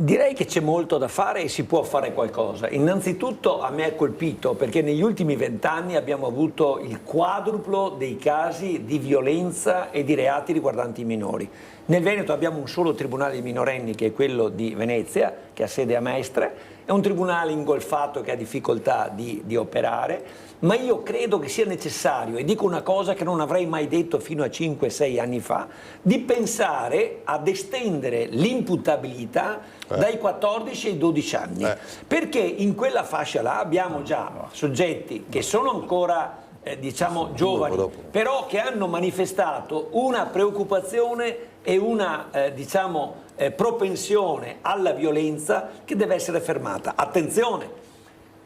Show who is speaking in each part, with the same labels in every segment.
Speaker 1: Direi che c'è molto da fare e si può fare qualcosa. Innanzitutto a me è colpito perché negli ultimi 20 anni abbiamo avuto il quadruplo dei casi di violenza e di reati riguardanti i minori. Nel Veneto abbiamo un solo tribunale di minorenni, che è quello di Venezia, che ha sede a Mestre, è un tribunale ingolfato che ha difficoltà di operare, ma io credo che sia necessario, e dico una cosa che non avrei mai detto fino a 5-6 anni fa, di pensare ad estendere l'imputabilità dai 14 ai 12 anni, perché in quella fascia là abbiamo già soggetti che sono ancora diciamo giovani, però che hanno manifestato una preoccupazione e una propensione alla violenza che deve essere fermata. Attenzione!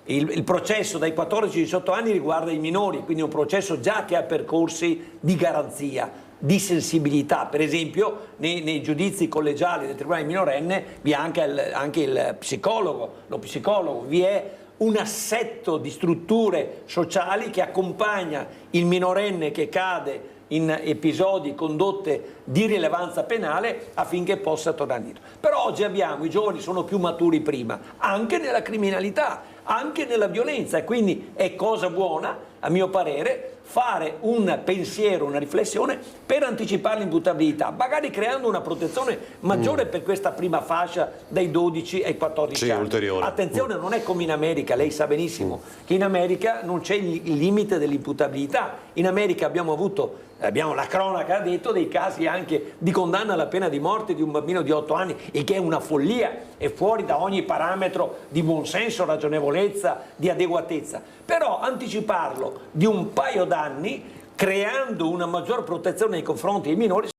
Speaker 1: Il processo dai 14 ai 18 anni riguarda i minori, quindi è un processo già che ha percorsi di garanzia, di sensibilità. Per esempio nei giudizi collegiali del Tribunale minorenne vi è anche il psicologo, lo psicologo, vi è un assetto di strutture sociali che accompagna il minorenne che cade in episodi, condotte di rilevanza penale affinché possa tornare indietro. Però oggi i giovani sono più maturi prima, anche nella criminalità, anche nella violenza, e quindi è cosa buona, a mio parere, fare un pensiero, una riflessione per anticipare l'imputabilità, magari creando una protezione maggiore per questa prima fascia dai 12 ai 14 anni.
Speaker 2: Ulteriore.
Speaker 1: Attenzione, non è come in America, lei sa benissimo che in America non c'è il limite dell'imputabilità. In America abbiamo la cronaca ha detto dei casi anche di condanna alla pena di morte di un bambino di 8 anni, il che è una follia, è fuori da ogni parametro di buonsenso, ragionevolezza, di adeguatezza. Però anticiparlo di un paio d'anni, creando una maggior protezione nei confronti dei minori,